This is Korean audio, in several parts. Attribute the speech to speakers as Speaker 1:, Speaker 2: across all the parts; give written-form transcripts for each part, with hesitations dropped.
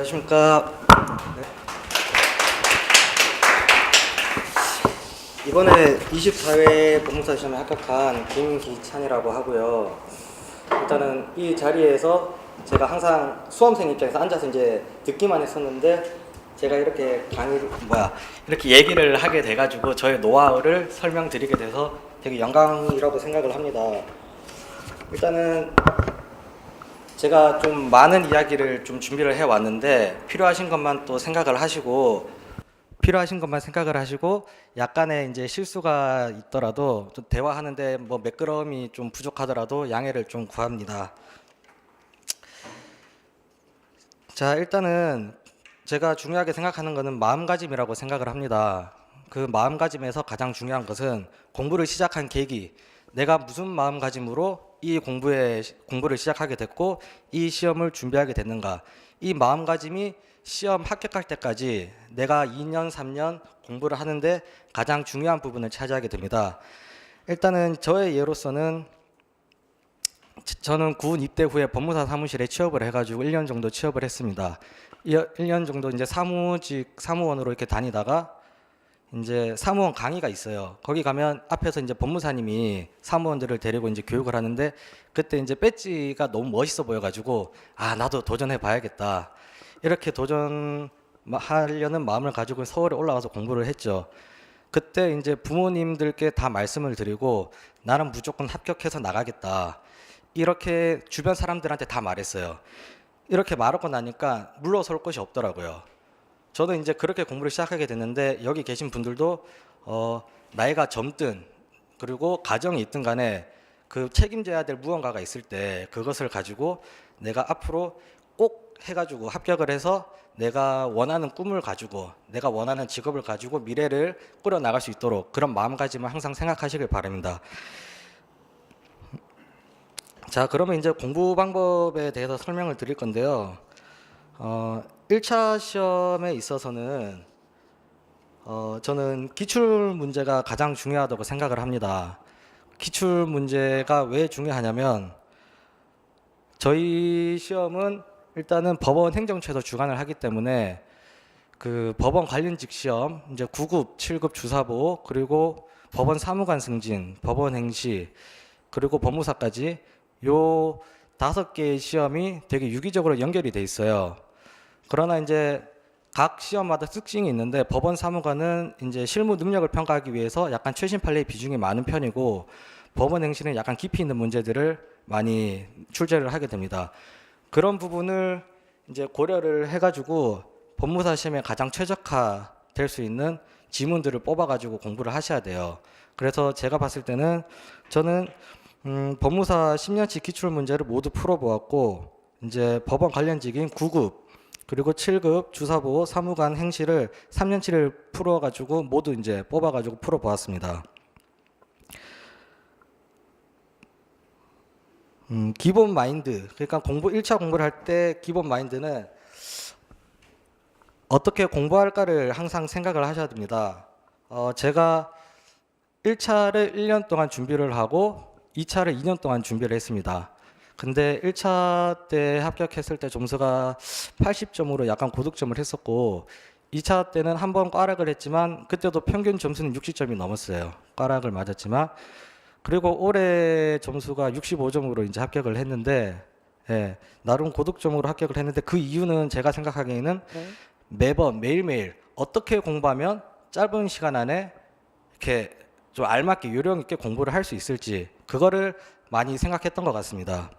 Speaker 1: 안녕하십니까. 네. 이번에 24회 법무사 시험에 합격한 김기찬이라고 하고요. 일단은 이 자리에서 제가 항상 수험생 입장에서 앉아서 이제 듣기만 했었는데 제가 이렇게 이렇게 얘기를 하게 돼가지고 저의 노하우를 설명드리게 돼서 되게 영광이라고 생각을 합니다. 일단은 제가 좀 많은 이야기를 좀 준비를 해 왔는데 필요하신 것만 생각을 하시고 약간의 이제 실수가 있더라도 좀 대화하는데 뭐 매끄러움이 좀 부족하더라도 양해를 좀 구합니다. 자, 일단은 제가 중요하게 생각하는 것은 마음가짐이라고 생각을 합니다. 그 마음가짐에서 가장 중요한 것은 공부를 시작한 계기, 내가 무슨 마음가짐으로 이 공부를 시작하게 됐고 이 시험을 준비하게 됐는가, 이 마음가짐이 시험 합격할 때까지 내가 2년, 3년 공부를 하는데 가장 중요한 부분을 차지하게 됩니다. 일단은 저의 예로서는 저는 군 입대 후에 법무사 사무실에 취업을 해가지고 1년 정도 취업을 했습니다. 1년 정도 이제 사무원으로 이렇게 다니다가 이제 사무원 강의가 있어요. 거기 가면 앞에서 이제 법무사님이 사무원들을 데리고 이제 교육을 하는데 그때 이제 배지가 너무 멋있어 보여가지고 나도 도전해 봐야겠다. 이렇게 도전하려는 마음을 가지고 서울에 올라가서 공부를 했죠. 그때 이제 부모님들께 다 말씀을 드리고 나는 무조건 합격해서 나가겠다. 이렇게 주변 사람들한테 다 말했어요. 이렇게 말하고 나니까 물러설 곳이 없더라고요. 저도 이제 그렇게 공부를 시작하게 됐는데 여기 계신 분들도 나이가 젊든 그리고 가정이 있든 간에 그 책임져야 될 무언가가 있을 때 그것을 가지고 내가 앞으로 꼭 해가지고 합격을 해서 내가 원하는 꿈을 가지고 내가 원하는 직업을 가지고 미래를 꾸려나갈 수 있도록 그런 마음가짐을 항상 생각하시길 바랍니다. 자, 그러면 이제 공부 방법에 대해서 설명을 드릴 건데요. 1차 시험에 있어서는 저는 기출 문제가 가장 중요하다고 생각을 합니다. 기출 문제가 왜 중요하냐면 저희 시험은 일단은 법원 행정처에서 주관을 하기 때문에 그 법원 관련직 시험 이제 9급, 7급 주사보 그리고 법원 사무관 승진, 법원 행시 그리고 법무사까지 요 5개의 시험이 되게 유기적으로 연결이 돼 있어요. 그러나 이제 각 시험마다 특징이 있는데 법원 사무관은 이제 실무 능력을 평가하기 위해서 약간 최신 판례의 비중이 많은 편이고 법원 행시는 약간 깊이 있는 문제들을 많이 출제를 하게 됩니다. 그런 부분을 이제 고려를 해가지고 법무사 시험에 가장 최적화될 수 있는 지문들을 뽑아가지고 공부를 하셔야 돼요. 그래서 제가 봤을 때는 저는 법무사 10년치 기출 문제를 모두 풀어보았고 이제 법원 관련직인 9급 그리고 7급 주사보 사무관 행시를 3년치를 풀어가지고 모두 이제 뽑아가지고 풀어보았습니다. 기본 마인드, 그러니까 1차 공부를 할 때 기본 마인드는 어떻게 공부할까를 항상 생각을 하셔야 됩니다. 제가 1차를 1년 동안 준비를 하고 2차를 2년 동안 준비를 했습니다. 근데 1차 때 합격했을 때 점수가 80점으로 약간 고득점을 했었고 2차 때는 한 번 꽈락을 했지만 그때도 평균 점수는 60점이 넘었어요. 꽈락을 맞았지만 그리고 올해 점수가 65점으로 이제 합격을 했는데 나름 고득점으로 합격을 했는데 그 이유는 제가 생각하기에는 매번 매일매일 어떻게 공부하면 짧은 시간 안에 이렇게 좀 알맞게 요령 있게 공부를 할 수 있을지 그거를 많이 생각했던 것 같습니다.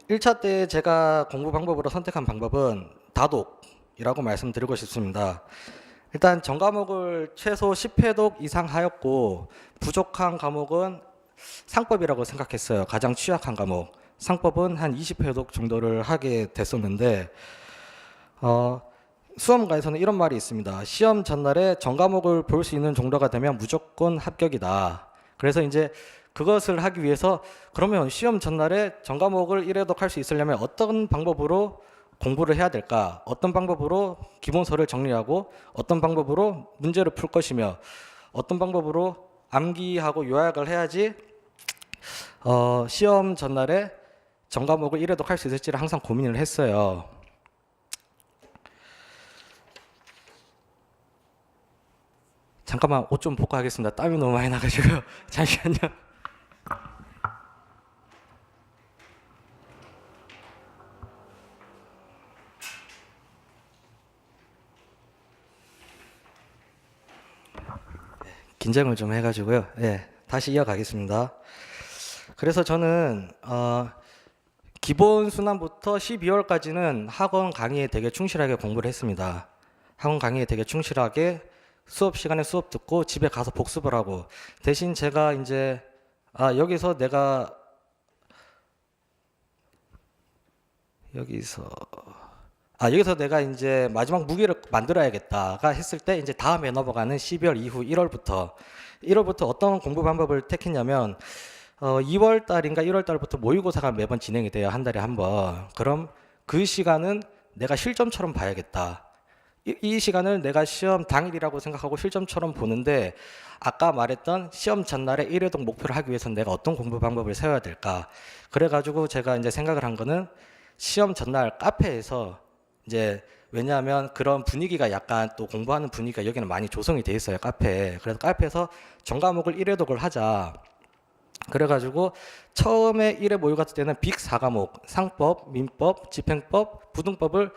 Speaker 1: 1차 때 제가 공부 방법으로 선택한 방법은 다독이라고 말씀드리고 싶습니다. 일단 전과목을 최소 10회독 이상 하였고 부족한 과목은 상법이라고 생각했어요. 가장 취약한 과목. 상법은 한 20회독 정도를 하게 됐었는데 수험가에서는 이런 말이 있습니다. 시험 전날에 전과목을 볼 수 있는 정도가 되면 무조건 합격이다. 그래서 이제 그것을 하기 위해서 그러면 시험 전날에 전과목을 1회독 할 수 있으려면 어떤 방법으로 공부를 해야 될까? 어떤 방법으로 기본서를 정리하고 어떤 방법으로 문제를 풀 것이며 어떤 방법으로 암기하고 요약을 해야지 시험 전날에 전과목을 1회독 할 수 있을지를 항상 고민을 했어요. 잠깐만 옷 좀 벗고 하겠습니다. 땀이 너무 많이 나가지고요. 잠시만요. 긴장을 좀 해가지고요. 예, 다시 이어가겠습니다. 그래서 저는 기본 순환부터 12월까지는 학원 강의에 되게 충실하게 공부를 했습니다. 학원 강의에 되게 충실하게 수업 시간에 수업 듣고 집에 가서 복습을 하고, 대신 제가 이제 여기서 내가 여기서 여기서 내가 이제 마지막 무기를 만들어야겠다가 했을 때, 이제 다음에 넘어가는 12월 이후 1월부터 어떤 공부 방법을 택했냐면 2월 달인가 1월 달부터 모의고사가 매번 진행이 돼요. 한 달에 한 번. 그럼 그 시간은 내가 실점처럼 봐야겠다. 이 시간을 내가 시험 당일이라고 생각하고 실점처럼 보는데, 아까 말했던 시험 전날에 1회독 목표를 하기 위해서는 내가 어떤 공부 방법을 세워야 될까? 그래가지고 제가 이제 생각을 한 거는 시험 전날 카페에서, 이제 왜냐하면 그런 분위기가 약간 또 공부하는 분위기가 여기는 많이 조성이 돼 있어요, 카페에. 그래서 카페에서 전과목을 1회독을 하자. 그래가지고 처음에 1회 모의고사 때는 빅 4과목 상법, 민법, 집행법, 부등법을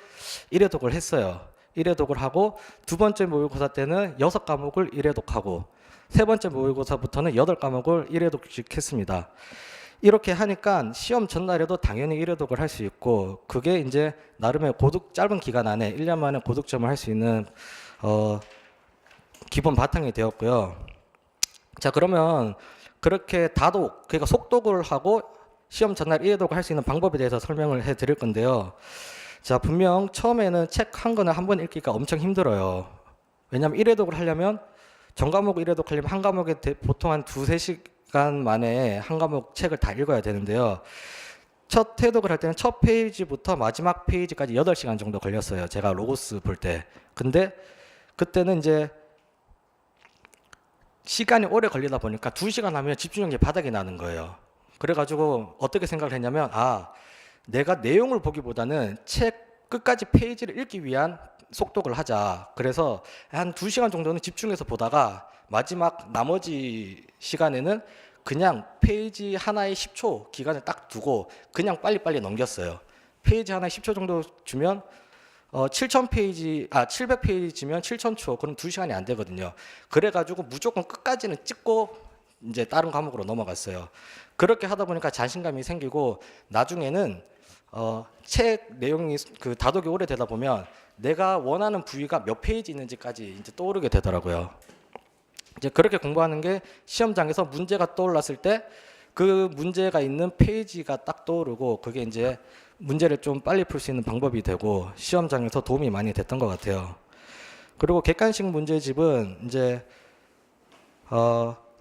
Speaker 1: 1회독을 했어요. 1회독을 하고, 두 번째 모의고사 때는 6과목을 1회독하고, 세 번째 모의고사부터는 8과목을 1회독씩 했습니다. 이렇게 하니까 시험 전날에도 당연히 1회독을 할 수 있고, 그게 이제 나름의 짧은 기간 안에 1년 만에 고득점을 할 수 있는 기본 바탕이 되었고요. 자, 그러면 그렇게 그러니까 속독을 하고 시험 전날 1회독을 할 수 있는 방법에 대해서 설명을 해 드릴 건데요. 자, 분명 처음에는 책 한 권을 한 번 읽기가 엄청 힘들어요. 왜냐하면 1회독을 하려면, 전과목 1회독 하려면 한 과목에 보통 한 2-3시간 만에 한 과목 책을 다 읽어야 되는데요. 첫 회독을 할 때는 첫 페이지부터 마지막 페이지까지 8시간 정도 걸렸어요. 제가 로고스 볼 때. 근데 그때는 이제 시간이 오래 걸리다 보니까 2시간 하면 집중력이 바닥이 나는 거예요. 그래가지고 어떻게 생각을 했냐면, 내가 내용을 보기보다는 책 끝까지 페이지를 읽기 위한 속독을 하자. 그래서 한 2시간 정도는 집중해서 보다가 마지막 나머지 시간에는 그냥 페이지 하나에 10초 기간을 딱 두고 그냥 빨리빨리 넘겼어요. 페이지 하나에 10초 정도 주면 700페이지면 7,000초, 그럼 2시간이 안 되거든요. 그래가지고 무조건 끝까지는 찍고 이제 다른 과목으로 넘어갔어요. 그렇게 하다 보니까 자신감이 생기고, 나중에는 책 내용이 그 다독이 오래되다 보면 내가 원하는 부위가 몇 페이지 있는지까지 이제 떠오르게 되더라고요. 이제 그렇게 공부하는 게 시험장에서 문제가 떠올랐을 때 그 문제가 있는 페이지가 딱 떠오르고, 그게 이제 문제를 좀 빨리 풀 수 있는 방법이 되고 시험장에서 도움이 많이 됐던 것 같아요. 그리고 객관식 문제집은 이제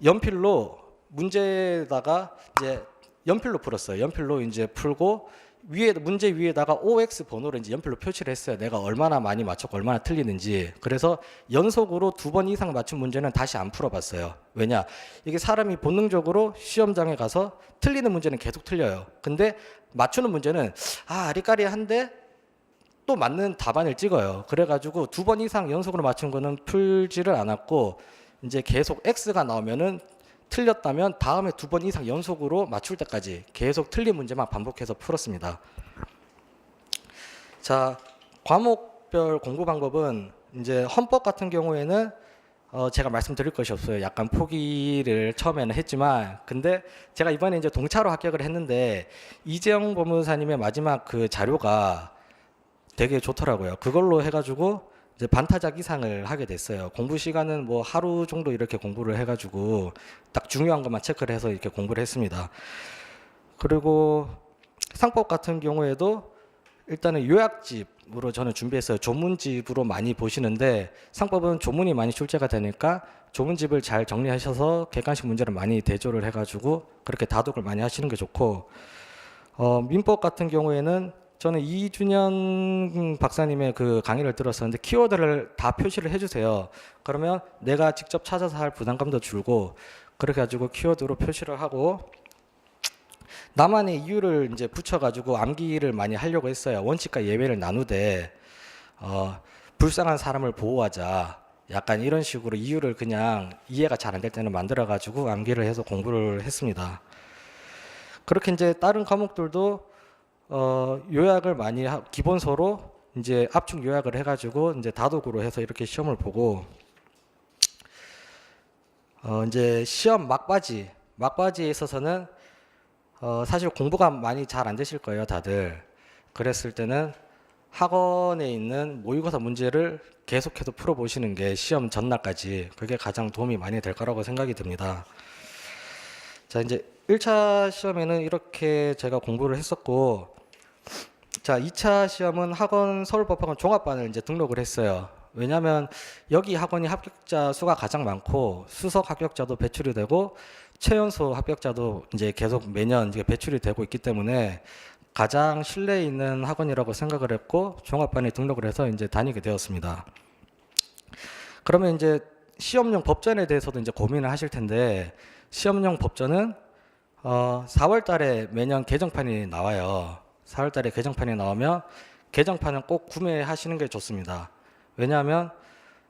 Speaker 1: 연필로 문제에다가 이제 연필로 풀었어요. 연필로 이제 풀고 문제 위에다가 OX 번호를 이제 연필로 표시를 했어요. 내가 얼마나 많이 맞췄고 얼마나 틀리는지. 그래서 연속으로 2번 이상 맞춘 문제는 다시 안 풀어봤어요. 왜냐? 이게 사람이 본능적으로 시험장에 가서 틀리는 문제는 계속 틀려요. 근데 맞추는 문제는 아리까리한데 또 맞는 답안을 찍어요. 그래가지고 2번 이상 연속으로 맞춘 거는 풀지를 않았고, 이제 계속 X가 나오면은 틀렸다면 다음에 2번 이상 연속으로 맞출 때까지 계속 틀린 문제만 반복해서 풀었습니다. 자, 과목별 공부 방법은 이제 헌법 같은 경우에는 제가 말씀드릴 것이 없어요. 약간 포기를 처음에는 했지만, 근데 제가 이번에 이제 동차로 합격을 했는데 이재영 법무사님의 마지막 그 자료가 되게 좋더라고요. 그걸로 해가지고 이제 반타작 이상을 하게 됐어요. 공부 시간은 뭐 하루 정도 이렇게 공부를 해가지고 딱 중요한 것만 체크를 해서 이렇게 공부를 했습니다. 그리고 상법 같은 경우에도 일단은 요약집으로 저는 준비했어요. 조문집으로 많이 보시는데, 상법은 조문이 많이 출제가 되니까 조문집을 잘 정리하셔서 객관식 문제를 많이 대조를 해가지고 그렇게 다독을 많이 하시는 게 좋고, 민법 같은 경우에는 저는 이준현 박사님의 그 강의를 들었었는데 키워드를 다 표시를 해주세요. 그러면 내가 직접 찾아서 할 부담감도 줄고, 그렇게 가지고 키워드로 표시를 하고, 나만의 이유를 이제 붙여가지고 암기를 많이 하려고 했어요. 원칙과 예외를 나누되 불쌍한 사람을 보호하자. 약간 이런 식으로 이유를 그냥 이해가 잘 안 될 때는 만들어 가지고 암기를 해서 공부를 했습니다. 그렇게 이제 다른 과목들도 요약을 많이 기본서로 이제 압축 요약을 해가지고 이제 다독으로 해서 이렇게 시험을 보고 이제 시험 막바지에 있어서는 사실 공부가 많이 잘 안 되실 거예요, 다들. 그랬을 때는 학원에 있는 모의고사 문제를 계속해서 풀어보시는 게 시험 전날까지 그게 가장 도움이 많이 될 거라고 생각이 듭니다. 자, 이제 1차 시험에는 이렇게 제가 공부를 했었고, 자, 2차 시험은 학원 서울법학원 종합반을 이제 등록을 했어요. 왜냐하면 여기 학원이 합격자 수가 가장 많고 수석 합격자도 배출이 되고 최연소 합격자도 이제 계속 매년 이제 배출이 되고 있기 때문에 가장 신뢰 있는 학원이라고 생각을 했고 종합반에 등록을 해서 이제 다니게 되었습니다. 그러면 이제 시험용 법전에 대해서도 이제 고민을 하실 텐데 시험용 법전은 4월 달에 매년 개정판이 나와요. 4월 달에 개정판이 나오면 개정판은 꼭 구매하시는 게 좋습니다. 왜냐하면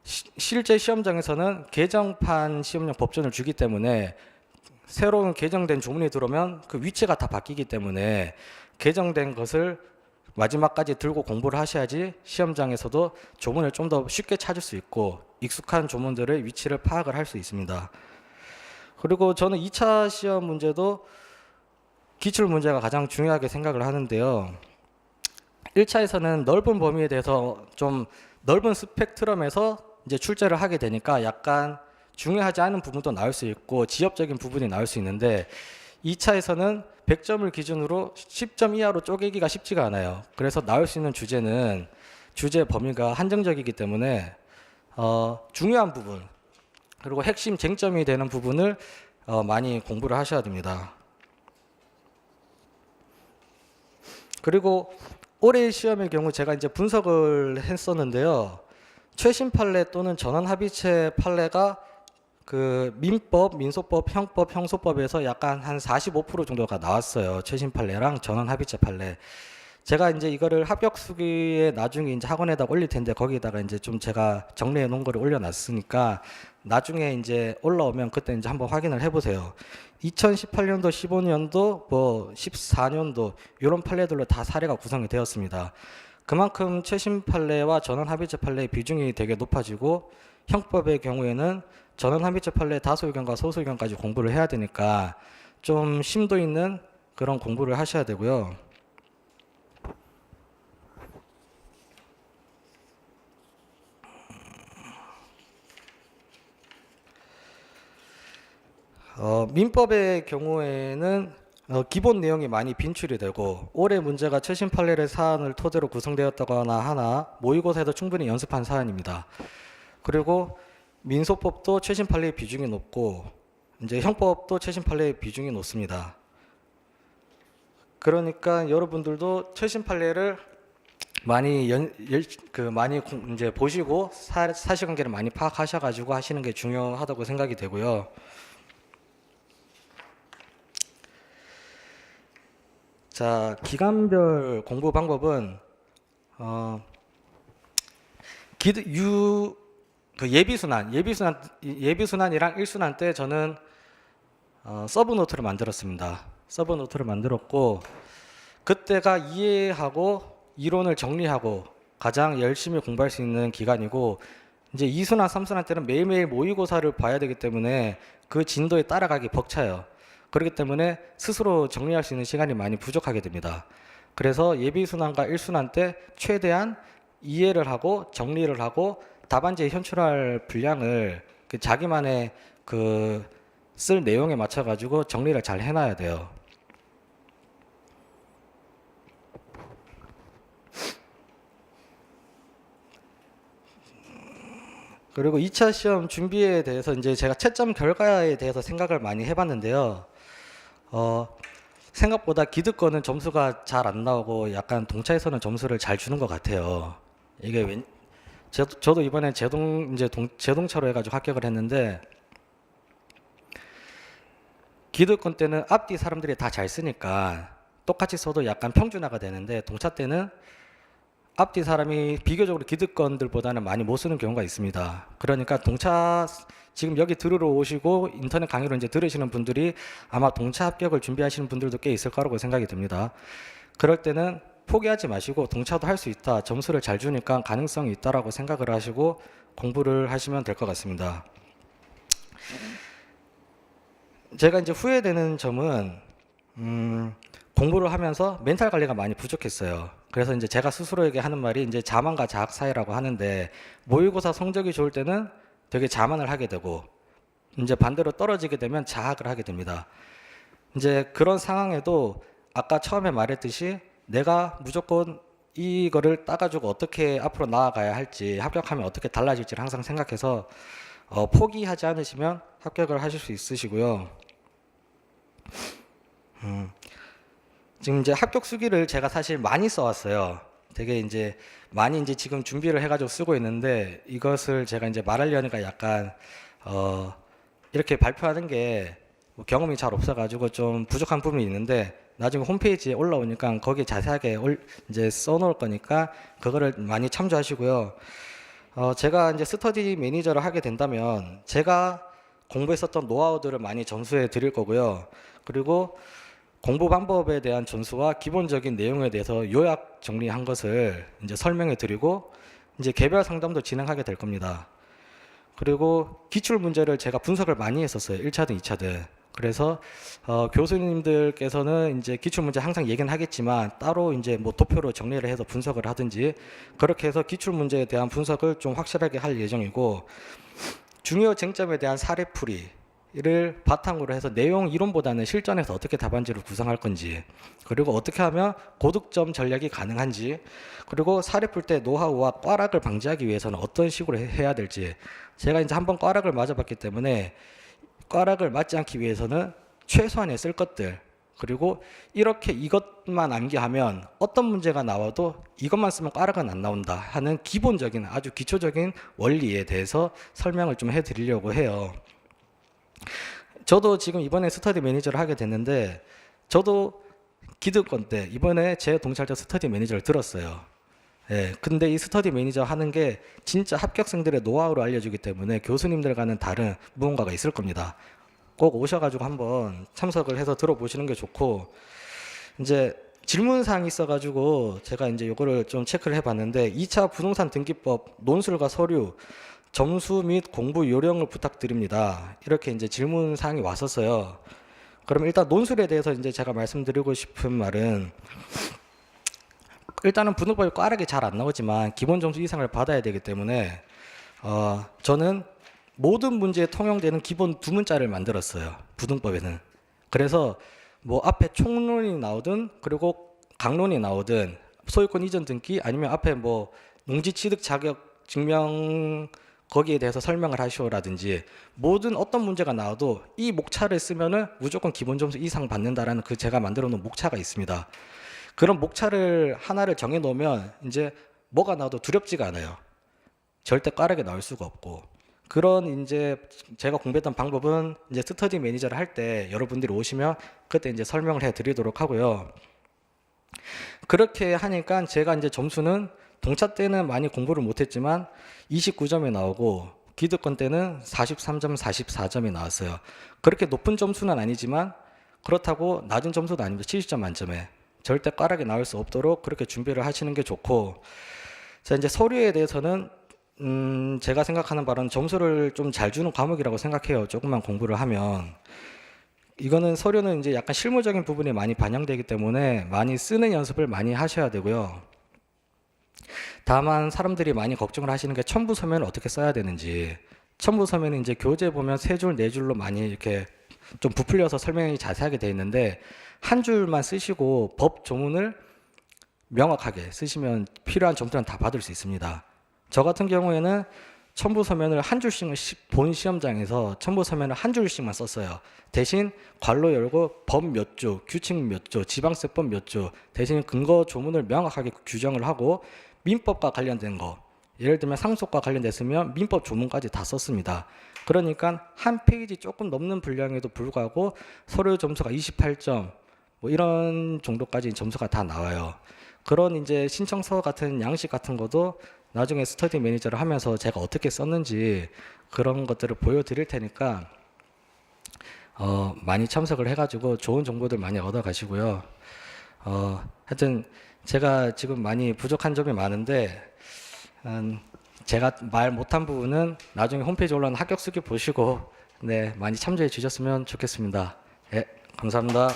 Speaker 1: 실제 시험장에서는 개정판 시험용 법전을 주기 때문에 새로운 개정된 조문이 들어오면 그 위치가 다 바뀌기 때문에 개정된 것을 마지막까지 들고 공부를 하셔야지 시험장에서도 조문을 좀 더 쉽게 찾을 수 있고 익숙한 조문들의 위치를 파악을 할 수 있습니다. 그리고 저는 2차 시험 문제도 기출 문제가 가장 중요하게 생각을 하는데요. 1차에서는 넓은 범위에 대해서 좀 넓은 스펙트럼에서 이제 출제를 하게 되니까 약간 중요하지 않은 부분도 나올 수 있고 지엽적인 부분이 나올 수 있는데 2차에서는 100점을 기준으로 10점 이하로 쪼개기가 쉽지가 않아요. 그래서 나올 수 있는 주제는 주제 범위가 한정적이기 때문에 중요한 부분 그리고 핵심 쟁점이 되는 부분을 많이 공부를 하셔야 됩니다. 그리고 올해 시험의 경우 제가 이제 분석을 했었는데요. 최신 판례 또는 전원 합의체 판례가 그 민법, 민소법, 형법, 형소법에서 약간 한 45% 정도가 나왔어요. 최신 판례랑 전원 합의체 판례. 제가 이제 이거를 합격 수기에 나중에 이제 학원에다 올릴 텐데 거기다가 이제 좀 제가 정리해 놓은 거를 올려놨으니까 나중에 이제 올라오면 그때 이제 한번 확인을 해보세요. 2018년도, 15년도, 뭐 14년도 이런 판례들로 다 사례가 구성이 되었습니다. 그만큼 최신 판례와 전원 합의체 판례의 비중이 되게 높아지고 형법의 경우에는 전원 합의체 판례 다수 의견과 소수 의견까지 공부를 해야 되니까 좀 심도 있는 그런 공부를 하셔야 되고요. 민법의 경우에는 기본 내용이 많이 빈출이 되고 올해 문제가 최신 판례의 사안을 토대로 구성되었다거나 하나 모의고사에도 충분히 연습한 사안입니다. 그리고 민소법도 최신 판례의 비중이 높고 이제 형법도 최신 판례의 비중이 높습니다. 그러니까 여러분들도 최신 판례를 많이 이제 보시고 사실관계를 많이 파악하셔가지고 하시는 게 중요하다고 생각이 되고요. 자, 기간별 공부 방법은 예비순환이랑 1순환 때 저는 서브노트를 만들었습니다. 서브노트를 만들었고 그때가 이해하고 이론을 정리하고 가장 열심히 공부할 수 있는 기간이고 이제 2순환, 3순환 때는 매일매일 모의고사를 봐야 되기 때문에 그 진도에 따라가기 벅차요. 그렇기 때문에 스스로 정리할 수 있는 시간이 많이 부족하게 됩니다. 그래서 예비순환과 1순환 때 최대한 이해를 하고 정리를 하고 답안지에 현출할 분량을 자기만의 쓸 내용에 맞춰 가지고 정리를 잘 해놔야 돼요. 그리고 2차 시험 준비에 대해서 이제 제가 채점 결과에 대해서 생각을 많이 해봤는데요. 생각보다 기득권은 점수가 잘 안 나오고 약간 동차에서는 점수를 잘 주는 것 같아요. 이게 저도 이번에 제동차로 해가지고 합격을 했는데 기득권 때는 앞뒤 사람들이 다 잘 쓰니까 똑같이 써도 약간 평준화가 되는데 동차 때는 앞뒤 사람이 비교적으로 기득권들보다는 많이 못 쓰는 경우가 있습니다. 그러니까 동차 지금 여기 들으러 오시고 인터넷 강의로 이제 들으시는 분들이 아마 동차 합격을 준비하시는 분들도 꽤 있을 거라고 생각이 듭니다. 그럴 때는 포기하지 마시고 동차도 할 수 있다. 점수를 잘 주니까 가능성이 있다라고 생각을 하시고 공부를 하시면 될 것 같습니다. 제가 이제 후회되는 점은 공부를 하면서 멘탈 관리가 많이 부족했어요. 그래서 이제 제가 스스로에게 하는 말이 이제 자만과 자학 사이라고 하는데 모의고사 성적이 좋을 때는 되게 자만을 하게 되고 이제 반대로 떨어지게 되면 자학을 하게 됩니다. 이제 그런 상황에도 아까 처음에 말했듯이 내가 무조건 이거를 따가지고 어떻게 앞으로 나아가야 할지 합격하면 어떻게 달라질지를 항상 생각해서 포기하지 않으시면 합격을 하실 수 있으시고요. 지금 이제 합격 수기를 제가 사실 많이 써왔어요. 되게 이제 많이 이제 지금 준비를 해가지고 쓰고 있는데 이것을 제가 이제 말하려니까 약간 이렇게 발표하는 게 뭐 경험이 잘 없어가지고 좀 부족한 부분이 있는데 나중에 홈페이지에 올라오니까 거기에 자세하게 이제 써놓을 거니까 그거를 많이 참조하시고요. 제가 이제 스터디 매니저를 하게 된다면 제가 공부했었던 노하우들을 많이 전수해 드릴 거고요. 그리고 공부 방법에 대한 전수와 기본적인 내용에 대해서 요약 정리한 것을 이제 설명해 드리고 이제 개별 상담도 진행하게 될 겁니다. 그리고 기출 문제를 제가 분석을 많이 했었어요. 1차든 2차든. 그래서 교수님들께서는 이제 기출 문제 항상 얘기는 하겠지만 따로 이제 뭐 도표로 정리를 해서 분석을 하든지 그렇게 해서 기출 문제에 대한 분석을 좀 확실하게 할 예정이고 중요 쟁점에 대한 사례풀이를 바탕으로 해서 내용 이론보다는 실전에서 어떻게 답안지를 구성할 건지 그리고 어떻게 하면 고득점 전략이 가능한지 그리고 사례 풀 때 노하우와 꽈락을 방지하기 위해서는 어떤 식으로 해야 될지 제가 이제 한번 꽈락을 맞아봤기 때문에 꽈락을 맞지 않기 위해서는 최소한의 쓸 것들 그리고 이렇게 이것만 암기하면 어떤 문제가 나와도 이것만 쓰면 꽈락은 안 나온다 하는 기본적인 아주 기초적인 원리에 대해서 설명을 좀 해드리려고 해요. 저도 지금 이번에 스터디 매니저를 하게 됐는데 저도 기득권 때 이번에 제 동찰자 스터디 매니저를 들었어요. 예, 근데 이 스터디 매니저 하는 게 진짜 합격생들의 노하우를 알려주기 때문에 교수님들과는 다른 무언가가 있을 겁니다. 꼭 오셔가지고 한번 참석을 해서 들어보시는 게 좋고 이제 질문사항이 있어가지고 제가 이제 요거를 좀 체크를 해봤는데 2차 부동산 등기법 논술과 서류 점수 및 공부 요령을 부탁드립니다. 이렇게 이제 질문사항이 왔었어요. 그럼 일단 논술에 대해서 이제 제가 말씀드리고 싶은 말은 일단은 부등법이 꽈락이 잘 안 나오지만 기본 점수 이상을 받아야 되기 때문에 저는 모든 문제에 통용되는 기본 두 문자를 만들었어요. 부등법에는. 그래서 뭐 앞에 총론이 나오든 그리고 강론이 나오든 소유권 이전 등기 아니면 앞에 뭐 농지 취득 자격 증명 거기에 대해서 설명을 하시오라든지 모든 어떤 문제가 나와도 이 목차를 쓰면은 무조건 기본 점수 이상 받는다라는 그 제가 만들어 놓은 목차가 있습니다. 그런 목차를 하나를 정해 놓으면 이제 뭐가 나와도 두렵지가 않아요. 절대 꽈락이 나올 수가 없고 그런 이제 제가 공부했던 방법은 이제 스터디 매니저를 할 때 여러분들이 오시면 그때 이제 설명을 해 드리도록 하고요. 그렇게 하니까 제가 이제 점수는 동차 때는 많이 공부를 못했지만 29점이 나오고 기득권 때는 43점, 44점이 나왔어요. 그렇게 높은 점수는 아니지만 그렇다고 낮은 점수도 아닙니다. 70점 만점에. 절대 꽈락이 나올 수 없도록 그렇게 준비를 하시는 게 좋고 자 이제 서류에 대해서는 제가 생각하는 바로는 점수를 좀 잘 주는 과목이라고 생각해요. 조금만 공부를 하면 이거는 서류는 이제 약간 실무적인 부분이 많이 반영되기 때문에 많이 쓰는 연습을 많이 하셔야 되고요. 다만 사람들이 많이 걱정을 하시는 게 첨부 서면을 어떻게 써야 되는지 첨부 서면은 이제 교재 보면 세 줄, 네 줄로 많이 이렇게 좀 부풀려서 설명이 자세하게 되어 있는데 한 줄만 쓰시고 법 조문을 명확하게 쓰시면 필요한 점수는 다 받을 수 있습니다. 저 같은 경우에는 첨부 서면을 한 줄씩만 본 시험장에서 첨부 서면을 한 줄씩만 썼어요. 대신 괄호 열고 법 몇 조, 규칙 몇 조, 지방세법 몇 조 대신 근거 조문을 명확하게 규정을 하고 민법과 관련된 거 예를 들면 상속과 관련됐으면 민법 조문까지 다 썼습니다. 그러니까 한 페이지 조금 넘는 분량에도 불구하고 서류 점수가 28점 뭐 이런 정도까지 점수가 다 나와요. 그런 이제 신청서 같은 양식 같은 것도 나중에 스터디 매니저를 하면서 제가 어떻게 썼는지 그런 것들을 보여드릴 테니까 많이 참석을 해가지고 좋은 정보들 많이 얻어가시고요. 하여튼 제가 지금 많이 부족한 점이 많은데 제가 말 못한 부분은 나중에 홈페이지 올라오는 합격 수기 보시고 네, 많이 참조해 주셨으면 좋겠습니다. 네, 감사합니다.